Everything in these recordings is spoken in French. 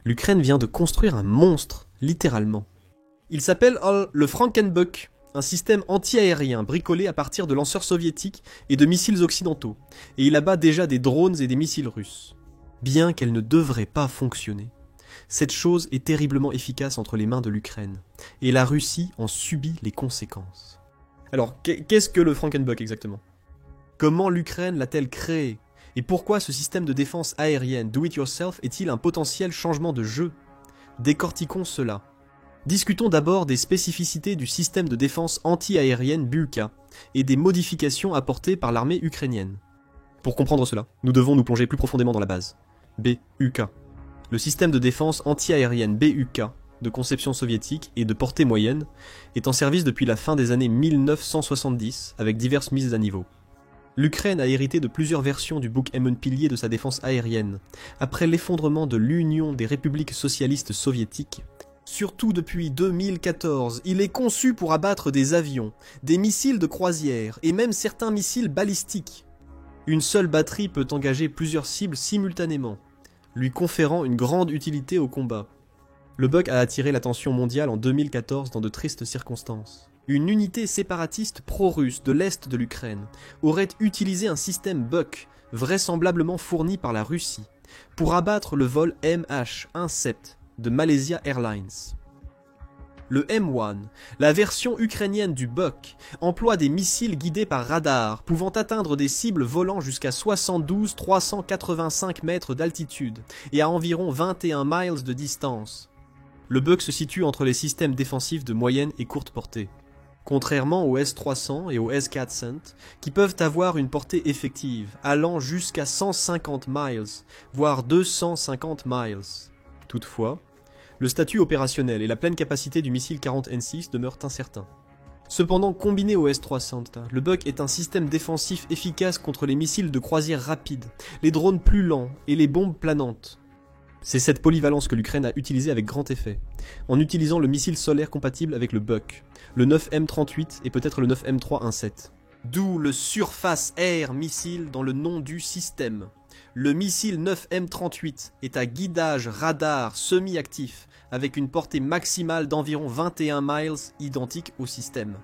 L'Ukraine vient de construire un monstre, littéralement. Il s'appelle le Frankenbuck, un système anti-aérien bricolé à partir de lanceurs soviétiques et de missiles occidentaux, et il abat déjà des drones et des missiles russes. Bien qu'elle ne devrait pas fonctionner, cette chose est terriblement efficace entre les mains de l'Ukraine, et la Russie en subit les conséquences. Alors, qu'est-ce que le Frankenbuck exactement ? Comment l'Ukraine l'a-t-elle créé ? Et pourquoi ce système de défense aérienne do-it-yourself est-il un potentiel changement de jeu ? Décortiquons cela. Discutons d'abord des spécificités du système de défense anti-aérienne BUK et des modifications apportées par l'armée ukrainienne. Pour comprendre cela, nous devons nous plonger plus profondément dans la base. BUK. Le système de défense anti-aérienne BUK, de conception soviétique et de portée moyenne, est en service depuis la fin des années 1970 avec diverses mises à niveau. L'Ukraine a hérité de plusieurs versions du bouc Émon pilier de sa défense aérienne, après l'effondrement de l'Union des républiques socialistes soviétiques. Surtout depuis 2014, il est conçu pour abattre des avions, des missiles de croisière et même certains missiles balistiques. Une seule batterie peut engager plusieurs cibles simultanément, lui conférant une grande utilité au combat. Le Buk a attiré l'attention mondiale en 2014 dans de tristes circonstances. Une unité séparatiste pro-russe de l'est de l'Ukraine aurait utilisé un système Buk, vraisemblablement fourni par la Russie, pour abattre le vol MH17 de Malaysia Airlines. Le M1, la version ukrainienne du Buk, emploie des missiles guidés par radar, pouvant atteindre des cibles volant jusqu'à 72-385 mètres d'altitude et à environ 21 miles de distance. Le Buk se situe entre les systèmes défensifs de moyenne et courte portée. Contrairement au S-300 et au S-400, qui peuvent avoir une portée effective, allant jusqu'à 150 miles, voire 250 miles. Toutefois, le statut opérationnel et la pleine capacité du missile 40N6 demeurent incertains. Cependant, combiné au S-300, le Buk est un système défensif efficace contre les missiles de croisière rapides, les drones plus lents et les bombes planantes. C'est cette polyvalence que l'Ukraine a utilisée avec grand effet, en utilisant le missile solaire compatible avec le Buk, le 9M38 et peut-être le 9M317. D'où le Surface Air Missile dans le nom du système. Le missile 9M38 est à guidage radar semi-actif, avec une portée maximale d'environ 21 miles, identique au système.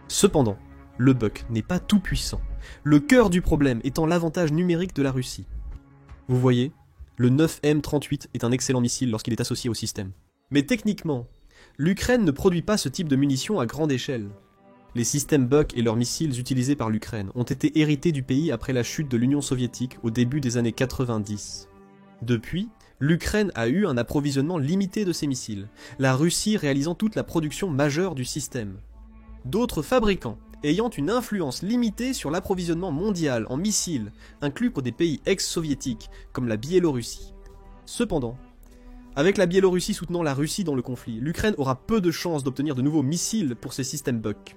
Cependant, le Buk n'est pas tout puissant, le cœur du problème étant l'avantage numérique de la Russie. Vous voyez ? Le 9M38 est un excellent missile lorsqu'il est associé au système. Mais techniquement, l'Ukraine ne produit pas ce type de munitions à grande échelle. Les systèmes Buk et leurs missiles utilisés par l'Ukraine ont été hérités du pays après la chute de l'Union soviétique au début des années 90. Depuis, l'Ukraine a eu un approvisionnement limité de ces missiles, la Russie réalisant toute la production majeure du système. D'autres fabricants, ayant une influence limitée sur l'approvisionnement mondial en missiles, inclus pour des pays ex-soviétiques, comme la Biélorussie. Cependant, avec la Biélorussie soutenant la Russie dans le conflit, l'Ukraine aura peu de chances d'obtenir de nouveaux missiles pour ses systèmes Buk.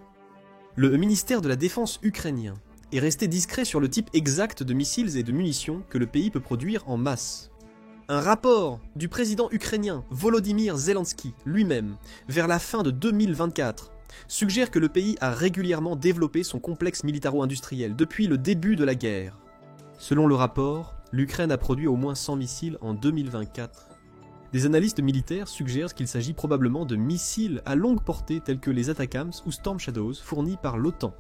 Le ministère de la Défense ukrainien est resté discret sur le type exact de missiles et de munitions que le pays peut produire en masse. Un rapport du président ukrainien Volodymyr Zelensky lui-même, vers la fin de 2024, suggère que le pays a régulièrement développé son complexe militaro-industriel depuis le début de la guerre. Selon le rapport, l'Ukraine a produit au moins 100 missiles en 2024. Des analystes militaires suggèrent qu'il s'agit probablement de missiles à longue portée tels que les Atacams ou Storm Shadows fournis par l'OTAN.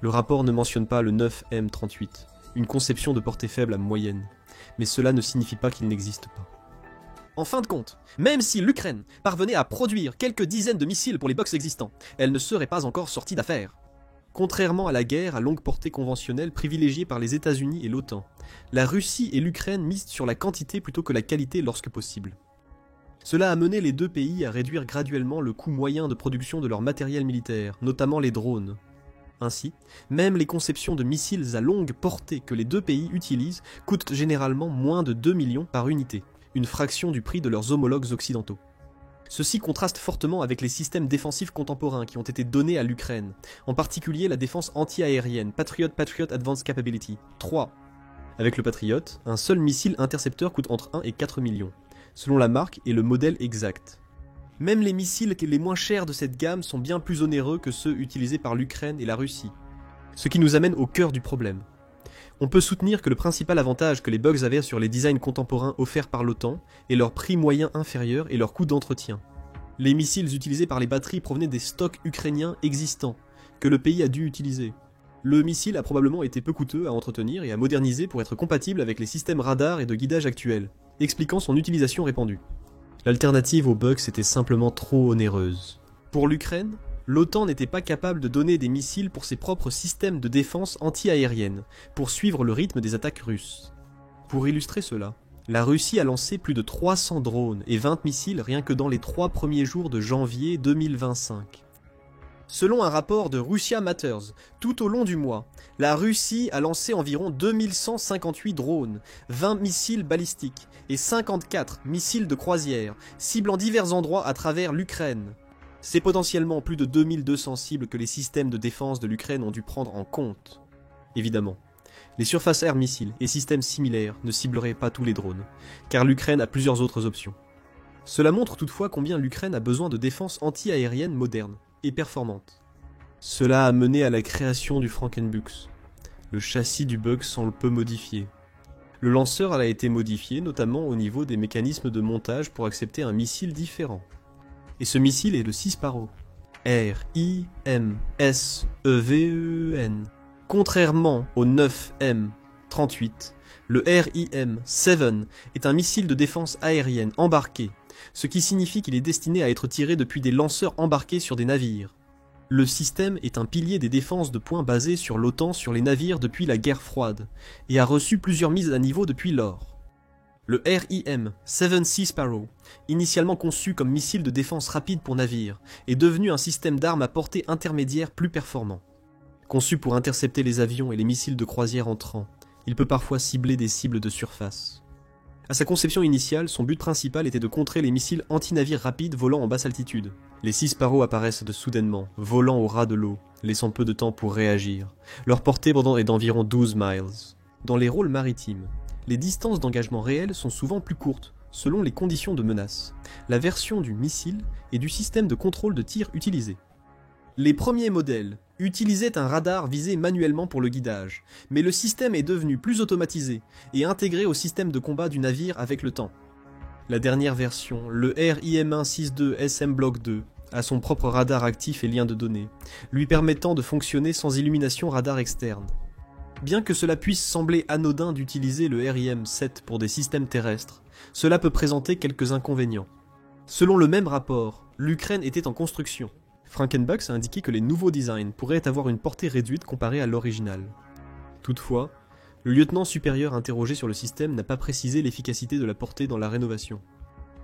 Le rapport ne mentionne pas le 9M38, une conception de portée faible à moyenne, mais cela ne signifie pas qu'il n'existe pas. En fin de compte, même si l'Ukraine parvenait à produire quelques dizaines de missiles pour les Buks existants, elle ne serait pas encore sortie d'affaire. Contrairement à la guerre à longue portée conventionnelle privilégiée par les États-Unis et l'OTAN, la Russie et l'Ukraine misent sur la quantité plutôt que la qualité lorsque possible. Cela a mené les deux pays à réduire graduellement le coût moyen de production de leur matériel militaire, notamment les drones. Ainsi, même les conceptions de missiles à longue portée que les deux pays utilisent coûtent généralement moins de 2 millions par unité, une fraction du prix de leurs homologues occidentaux. Ceci contraste fortement avec les systèmes défensifs contemporains qui ont été donnés à l'Ukraine, en particulier la défense anti-aérienne Patriot Advanced Capability 3. Avec le Patriot, un seul missile intercepteur coûte entre 1 et 4 millions, selon la marque et le modèle exact. Même les missiles les moins chers de cette gamme sont bien plus onéreux que ceux utilisés par l'Ukraine et la Russie. Ce qui nous amène au cœur du problème. On peut soutenir que le principal avantage que les bugs avaient sur les designs contemporains offerts par l'OTAN est leur prix moyen inférieur et leur coût d'entretien. Les missiles utilisés par les batteries provenaient des stocks ukrainiens existants, que le pays a dû utiliser. Le missile a probablement été peu coûteux à entretenir et à moderniser pour être compatible avec les systèmes radar et de guidage actuels, expliquant son utilisation répandue. L'alternative aux bugs était simplement trop onéreuse. Pour l'Ukraine, l'OTAN n'était pas capable de donner des missiles pour ses propres systèmes de défense anti-aérienne, pour suivre le rythme des attaques russes. Pour illustrer cela, la Russie a lancé plus de 300 drones et 20 missiles rien que dans les 3 premiers jours de janvier 2025. Selon un rapport de Russia Matters, tout au long du mois, la Russie a lancé environ 2158 drones, 20 missiles balistiques et 54 missiles de croisière, ciblant divers endroits à travers l'Ukraine. C'est potentiellement plus de 2200 cibles que les systèmes de défense de l'Ukraine ont dû prendre en compte. Évidemment, les surface air missiles et systèmes similaires ne cibleraient pas tous les drones, car l'Ukraine a plusieurs autres options. Cela montre toutefois combien l'Ukraine a besoin de défense anti-aérienne moderne et performante. Cela a mené à la création du Frankenbux. Le châssis du bug semble peu modifié. Le lanceur a été modifié notamment au niveau des mécanismes de montage pour accepter un missile différent. Et ce missile est le 6 Sparrow. R-I-M-S-E-V-E-N. Contrairement au 9M38, le RIM-7 est un missile de défense aérienne embarqué, ce qui signifie qu'il est destiné à être tiré depuis des lanceurs embarqués sur des navires. Le système est un pilier des défenses de points basés sur l'OTAN sur les navires depuis la guerre froide, et a reçu plusieurs mises à niveau depuis lors. Le RIM-7C Sparrow, initialement conçu comme missile de défense rapide pour navires, est devenu un système d'armes à portée intermédiaire plus performant. Conçu pour intercepter les avions et les missiles de croisière entrants, il peut parfois cibler des cibles de surface. À sa conception initiale, son but principal était de contrer les missiles anti-navires rapides volant en basse altitude. Les 6 Sparrow apparaissent soudainement, volant au ras de l'eau, laissant peu de temps pour réagir. Leur portée est d'environ 12 miles. Dans les rôles maritimes, les distances d'engagement réelles sont souvent plus courtes, selon les conditions de menace, la version du missile et du système de contrôle de tir utilisé. Les premiers modèles utilisaient un radar visé manuellement pour le guidage, mais le système est devenu plus automatisé et intégré au système de combat du navire avec le temps. La dernière version, le RIM-162 SM Block 2, a son propre radar actif et lien de données, lui permettant de fonctionner sans illumination radar externe. Bien que cela puisse sembler anodin d'utiliser le RIM-7 pour des systèmes terrestres, cela peut présenter quelques inconvénients. Selon le même rapport, l'Ukraine était en construction. Frankenbux a indiqué que les nouveaux designs pourraient avoir une portée réduite comparée à l'original. Toutefois, le lieutenant supérieur interrogé sur le système n'a pas précisé l'efficacité de la portée dans la rénovation.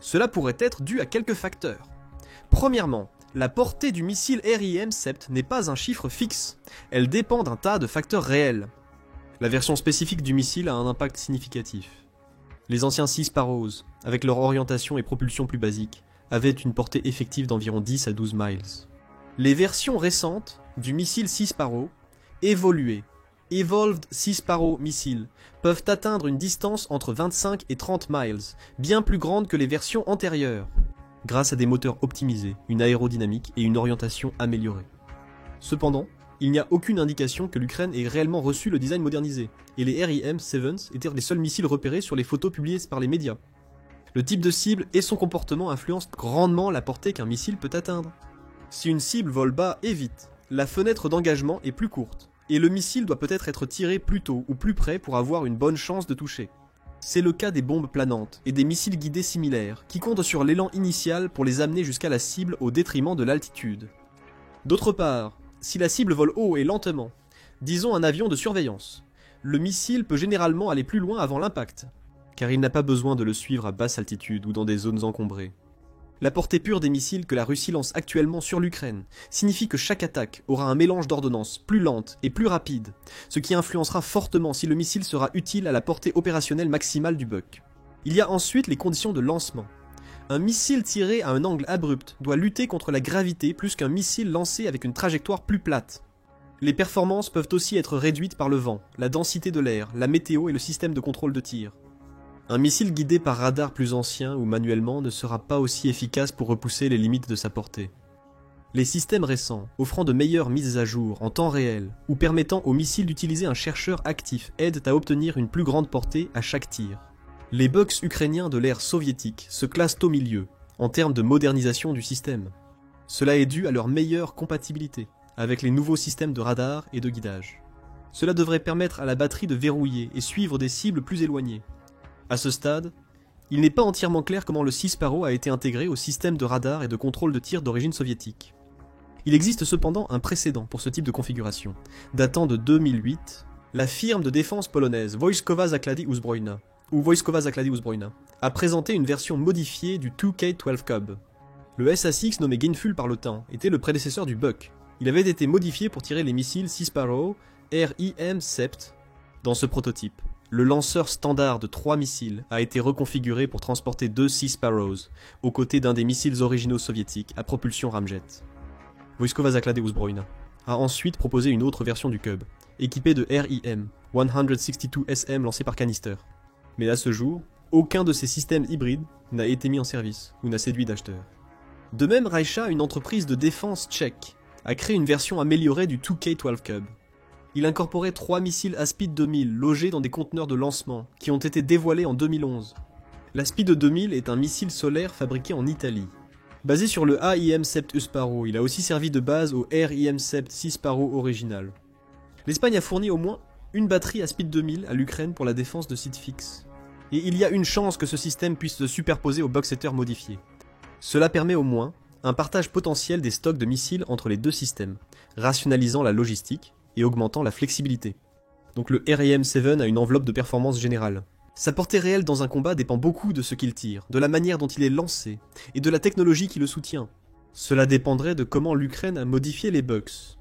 Cela pourrait être dû à quelques facteurs. Premièrement, la portée du missile RIM-7 n'est pas un chiffre fixe, elle dépend d'un tas de facteurs réels. La version spécifique du missile a un impact significatif. Les anciens 6 Sparrows, avec leur orientation et propulsion plus basiques, avaient une portée effective d'environ 10 à 12 miles. Les versions récentes du missile 6 Sparrow, évoluées, Evolved 6 Sparrow missiles, peuvent atteindre une distance entre 25 et 30 miles, bien plus grande que les versions antérieures, grâce à des moteurs optimisés, une aérodynamique et une orientation améliorée. Cependant, il n'y a aucune indication que l'Ukraine ait réellement reçu le design modernisé, et les RIM-7 étaient les seuls missiles repérés sur les photos publiées par les médias. Le type de cible et son comportement influencent grandement la portée qu'un missile peut atteindre. Si une cible vole bas et vite, la fenêtre d'engagement est plus courte, et le missile doit peut-être être tiré plus tôt ou plus près pour avoir une bonne chance de toucher. C'est le cas des bombes planantes et des missiles guidés similaires, qui comptent sur l'élan initial pour les amener jusqu'à la cible au détriment de l'altitude. D'autre part, si la cible vole haut et lentement, disons un avion de surveillance, le missile peut généralement aller plus loin avant l'impact, car il n'a pas besoin de le suivre à basse altitude ou dans des zones encombrées. La portée pure des missiles que la Russie lance actuellement sur l'Ukraine signifie que chaque attaque aura un mélange d'ordonnances plus lentes et plus rapides, ce qui influencera fortement si le missile sera utile à la portée opérationnelle maximale du buck. Il y a ensuite les conditions de lancement. Un missile tiré à un angle abrupt doit lutter contre la gravité plus qu'un missile lancé avec une trajectoire plus plate. Les performances peuvent aussi être réduites par le vent, la densité de l'air, la météo et le système de contrôle de tir. Un missile guidé par radar plus ancien ou manuellement ne sera pas aussi efficace pour repousser les limites de sa portée. Les systèmes récents, offrant de meilleures mises à jour en temps réel ou permettant aux missiles d'utiliser un chercheur actif, aident à obtenir une plus grande portée à chaque tir. Les Bucks ukrainiens de l'ère soviétique se classent au milieu, en termes de modernisation du système. Cela est dû à leur meilleure compatibilité avec les nouveaux systèmes de radar et de guidage. Cela devrait permettre à la batterie de verrouiller et suivre des cibles plus éloignées. À ce stade, il n'est pas entièrement clair comment le Sea Sparrow a été intégré au système de radar et de contrôle de tir d'origine soviétique. Il existe cependant un précédent pour ce type de configuration. Datant de 2008, la firme de défense polonaise Wojskowa Zakłady Uzbrojone, ou Wojskowa Zakłady Uzbrojone, a présenté une version modifiée du 2K12 Cub. Le SA-6 nommé Gainful par l'OTAN était le prédécesseur du Buck. Il avait été modifié pour tirer les missiles Sea Sparrow RIM-7 dans ce prototype. Le lanceur standard de 3 missiles a été reconfiguré pour transporter 2 Sea Sparrows, aux côtés d'un des missiles originaux soviétiques à propulsion ramjet. Wojskowa Zakłady Uzbrojone a ensuite proposé une autre version du Cub, équipée de RIM 162 SM lancé par canister. Mais à ce jour, aucun de ces systèmes hybrides n'a été mis en service ou n'a séduit d'acheteurs. De même, Reicha, une entreprise de défense tchèque, a créé une version améliorée du 2K12 Cub. Il incorporait 3 missiles Aspid 2000 logés dans des conteneurs de lancement qui ont été dévoilés en 2011. L'Aspid 2000 est un missile solaire fabriqué en Italie. Basé sur le AIM-7 Sparrow, il a aussi servi de base au RIM-7 Sea Sparrow original. L'Espagne a fourni au moins une batterie Aspid 2000 à l'Ukraine pour la défense de sites fixes. Et il y a une chance que ce système puisse se superposer au Boxeter modifié. Cela permet au moins un partage potentiel des stocks de missiles entre les deux systèmes, rationalisant la logistique et augmentant la flexibilité. Donc le RIM-7 a une enveloppe de performance générale. Sa portée réelle dans un combat dépend beaucoup de ce qu'il tire, de la manière dont il est lancé, et de la technologie qui le soutient. Cela dépendrait de comment l'Ukraine a modifié les Bucks.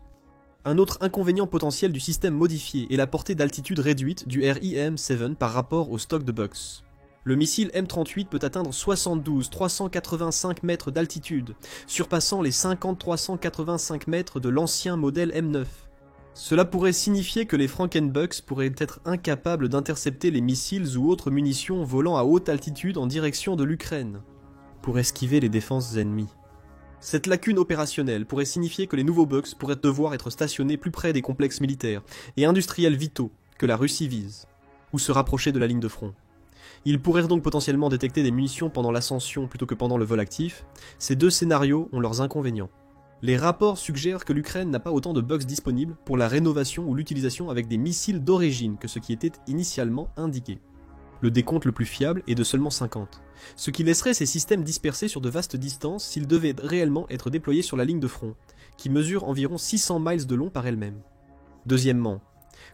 Un autre inconvénient potentiel du système modifié est la portée d'altitude réduite du RIM-7 par rapport au stock de Bucks. Le missile M38 peut atteindre 72-385 mètres d'altitude, surpassant les 50-385 mètres de l'ancien modèle M9. Cela pourrait signifier que les Frankenbucks pourraient être incapables d'intercepter les missiles ou autres munitions volant à haute altitude en direction de l'Ukraine, pour esquiver les défenses ennemies. Cette lacune opérationnelle pourrait signifier que les nouveaux Bucks pourraient devoir être stationnés plus près des complexes militaires et industriels vitaux que la Russie vise, ou se rapprocher de la ligne de front. Ils pourraient donc potentiellement détecter des munitions pendant l'ascension plutôt que pendant le vol actif. Ces deux scénarios ont leurs inconvénients. Les rapports suggèrent que l'Ukraine n'a pas autant de Bucks disponibles pour la rénovation ou l'utilisation avec des missiles d'origine que ce qui était initialement indiqué. Le décompte le plus fiable est de seulement 50, ce qui laisserait ces systèmes dispersés sur de vastes distances s'ils devaient réellement être déployés sur la ligne de front, qui mesure environ 600 miles de long par elle-même. Deuxièmement,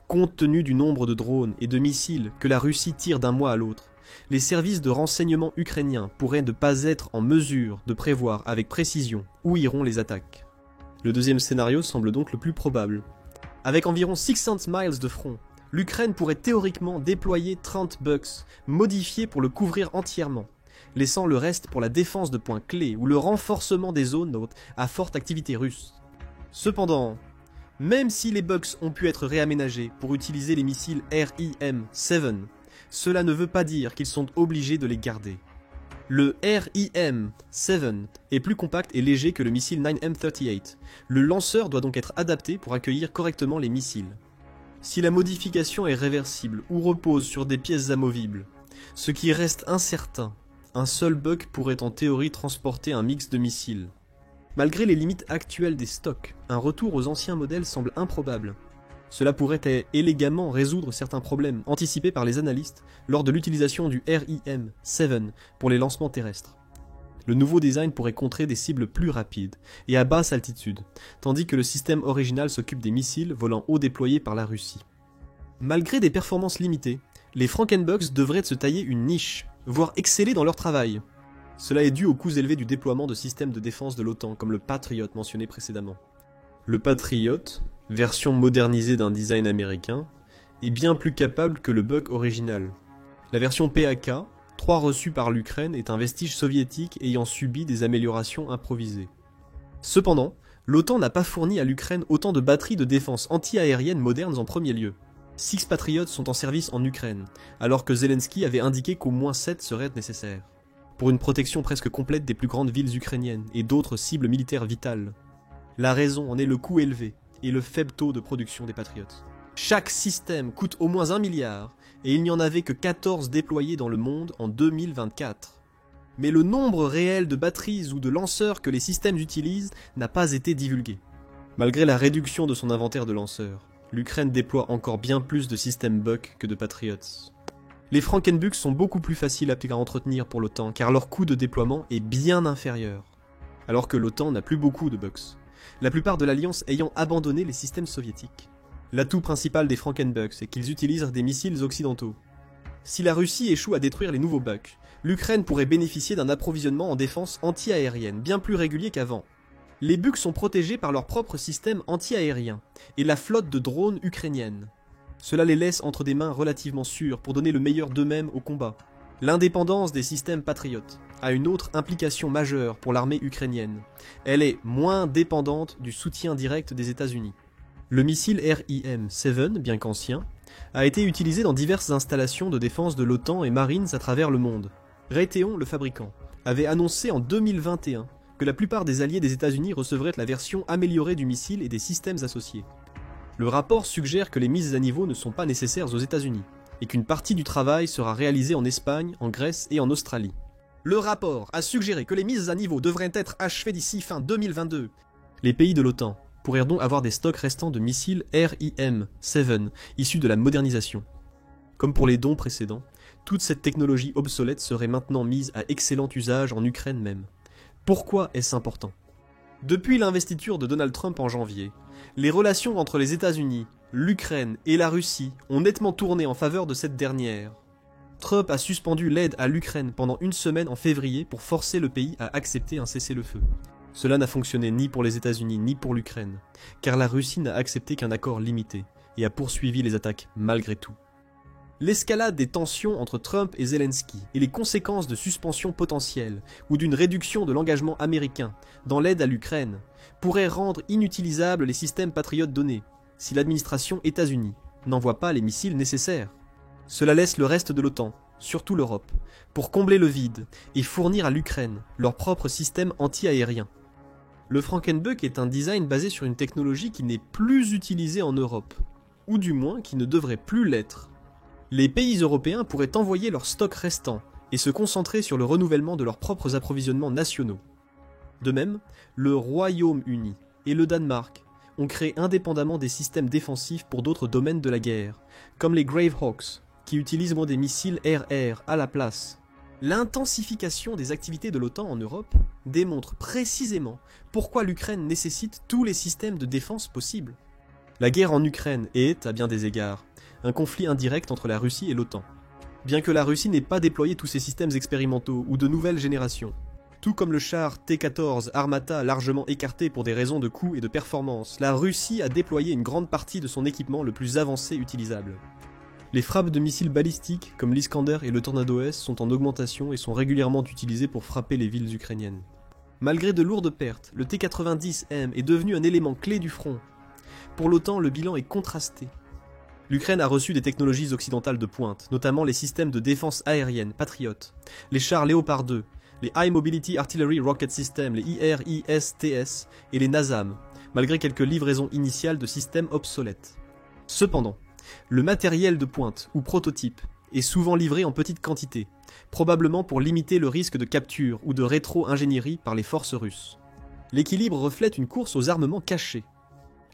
compte tenu du nombre de drones et de missiles que la Russie tire d'un mois à l'autre, les services de renseignement ukrainiens pourraient ne pas être en mesure de prévoir avec précision où iront les attaques. Le deuxième scénario semble donc le plus probable. Avec environ 600 miles de front, l'Ukraine pourrait théoriquement déployer 30 Bucks, modifiés pour le couvrir entièrement, laissant le reste pour la défense de points clés ou le renforcement des zones à forte activité russe. Cependant, même si les Bucks ont pu être réaménagés pour utiliser les missiles RIM-7, cela ne veut pas dire qu'ils sont obligés de les garder. Le RIM-7 est plus compact et léger que le missile 9M38. Le lanceur doit donc être adapté pour accueillir correctement les missiles. Si la modification est réversible ou repose sur des pièces amovibles, ce qui reste incertain, un seul Buck pourrait en théorie transporter un mix de missiles. Malgré les limites actuelles des stocks, un retour aux anciens modèles semble improbable. Cela pourrait élégamment résoudre certains problèmes anticipés par les analystes lors de l'utilisation du RIM-7 pour les lancements terrestres. Le nouveau design pourrait contrer des cibles plus rapides et à basse altitude, tandis que le système original s'occupe des missiles volant haut déployés par la Russie. Malgré des performances limitées, les Frankenbucks devraient se tailler une niche, voire exceller dans leur travail. Cela est dû aux coûts élevés du déploiement de systèmes de défense de l'OTAN comme le Patriot mentionné précédemment. Le Patriot, version modernisée d'un design américain, est bien plus capable que le Buck original. La version PAK, 3 reçue par l'Ukraine, est un vestige soviétique ayant subi des améliorations improvisées. Cependant, l'OTAN n'a pas fourni à l'Ukraine autant de batteries de défense anti-aériennes modernes en premier lieu. 6 Patriots sont en service en Ukraine, alors que Zelensky avait indiqué qu'au moins 7 seraient nécessaires, pour une protection presque complète des plus grandes villes ukrainiennes et d'autres cibles militaires vitales. La raison en est le coût élevé et le faible taux de production des Patriotes. Chaque système coûte au moins 1 milliard, et il n'y en avait que 14 déployés dans le monde en 2024. Mais le nombre réel de batteries ou de lanceurs que les systèmes utilisent n'a pas été divulgué. Malgré la réduction de son inventaire de lanceurs, l'Ukraine déploie encore bien plus de systèmes Buck que de Patriots. Les Frankenbucks sont beaucoup plus faciles à entretenir pour l'OTAN car leur coût de déploiement est bien inférieur. Alors que l'OTAN n'a plus beaucoup de Bucks, la plupart de l'Alliance ayant abandonné les systèmes soviétiques. L'atout principal des Frankenbucks est qu'ils utilisent des missiles occidentaux. Si la Russie échoue à détruire les nouveaux Bucks, l'Ukraine pourrait bénéficier d'un approvisionnement en défense anti-aérienne bien plus régulier qu'avant. Les Bucks sont protégés par leur propre système anti-aérien et la flotte de drones ukrainienne. Cela les laisse entre des mains relativement sûres pour donner le meilleur d'eux-mêmes au combat. L'indépendance des systèmes patriotes a une autre implication majeure pour l'armée ukrainienne. Elle est moins dépendante du soutien direct des États-Unis. Le missile RIM-7, bien qu'ancien, a été utilisé dans diverses installations de défense de l'OTAN et Marines à travers le monde. Raytheon, le fabricant, avait annoncé en 2021 que la plupart des alliés des États-Unis recevraient la version améliorée du missile et des systèmes associés. Le rapport suggère que les mises à niveau ne sont pas nécessaires aux États-Unis, et qu'une partie du travail sera réalisée en Espagne, en Grèce et en Australie. Le rapport a suggéré que les mises à niveau devraient être achevées d'ici fin 2022. Les pays de l'OTAN pourraient donc avoir des stocks restants de missiles RIM-7 issus de la modernisation. Comme pour les dons précédents, toute cette technologie obsolète serait maintenant mise à excellent usage en Ukraine même. Pourquoi est-ce important ? Depuis l'investiture de Donald Trump en janvier, les relations entre les États-Unis, l'Ukraine et la Russie ont nettement tourné en faveur de cette dernière. Trump a suspendu l'aide à l'Ukraine pendant une semaine en février pour forcer le pays à accepter un cessez-le-feu. Cela n'a fonctionné ni pour les États-Unis ni pour l'Ukraine, car la Russie n'a accepté qu'un accord limité et a poursuivi les attaques malgré tout. L'escalade des tensions entre Trump et Zelensky et les conséquences de suspension potentielle ou d'une réduction de l'engagement américain dans l'aide à l'Ukraine pourraient rendre inutilisables les systèmes patriotes donnés si l'administration États-Unis n'envoie pas les missiles nécessaires. Cela laisse le reste de l'OTAN, surtout l'Europe, pour combler le vide et fournir à l'Ukraine leur propre système anti-aérien. Le Frankenbuck est un design basé sur une technologie qui n'est plus utilisée en Europe, ou du moins qui ne devrait plus l'être. Les pays européens pourraient envoyer leurs stocks restants et se concentrer sur le renouvellement de leurs propres approvisionnements nationaux. De même, le Royaume-Uni et le Danemark ont créé indépendamment des systèmes défensifs pour d'autres domaines de la guerre, comme les Gravehawks, qui utilisent moins des missiles RR à la place. L'intensification des activités de l'OTAN en Europe démontre précisément pourquoi l'Ukraine nécessite tous les systèmes de défense possibles. La guerre en Ukraine est, à bien des égards, un conflit indirect entre la Russie et l'OTAN. Bien que la Russie n'ait pas déployé tous ses systèmes expérimentaux ou de nouvelle génération, tout comme le char T-14 Armata largement écarté pour des raisons de coût et de performance, la Russie a déployé une grande partie de son équipement le plus avancé utilisable. Les frappes de missiles balistiques comme l'Iskander et le Tornado S sont en augmentation et sont régulièrement utilisées pour frapper les villes ukrainiennes. Malgré de lourdes pertes, le T-90M est devenu un élément clé du front. Pour l'OTAN, le bilan est contrasté. L'Ukraine a reçu des technologies occidentales de pointe, notamment les systèmes de défense aérienne Patriot, les chars Léopard 2, les High Mobility Artillery Rocket System, les IRIS-TS et les NASAM, malgré quelques livraisons initiales de systèmes obsolètes. Cependant, le matériel de pointe ou prototype est souvent livré en petite quantité, probablement pour limiter le risque de capture ou de rétro-ingénierie par les forces russes. L'équilibre reflète une course aux armements cachés.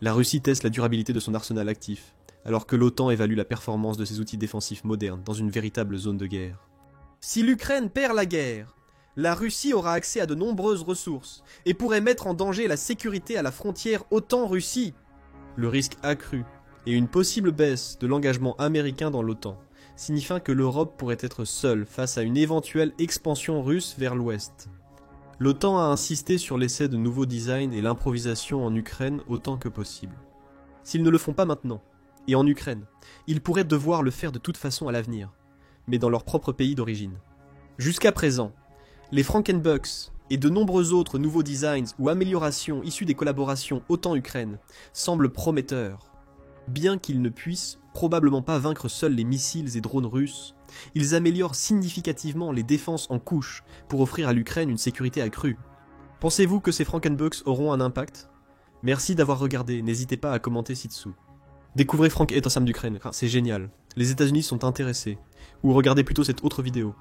La Russie teste la durabilité de son arsenal actif, alors que l'OTAN évalue la performance de ses outils défensifs modernes dans une véritable zone de guerre. Si l'Ukraine perd la guerre, la Russie aura accès à de nombreuses ressources et pourrait mettre en danger la sécurité à la frontière OTAN-Russie. Le risque accru et une possible baisse de l'engagement américain dans l'OTAN signifiant que l'Europe pourrait être seule face à une éventuelle expansion russe vers l'ouest. L'OTAN a insisté sur l'essai de nouveaux designs et l'improvisation en Ukraine autant que possible. S'ils ne le font pas maintenant, et en Ukraine, ils pourraient devoir le faire de toute façon à l'avenir, mais dans leur propre pays d'origine. Jusqu'à présent, les Frankenbucks et de nombreux autres nouveaux designs ou améliorations issus des collaborations OTAN-Ukraine semblent prometteurs. Bien qu'ils ne puissent probablement pas vaincre seuls les missiles et drones russes, ils améliorent significativement les défenses en couche pour offrir à l'Ukraine une sécurité accrue. Pensez-vous que ces Frankenbucks auront un impact ? Merci d'avoir regardé, n'hésitez pas à commenter ci-dessous. Découvrez Frank et Sam d'Ukraine, c'est génial. Les États-Unis sont intéressés. Ou regardez plutôt cette autre vidéo.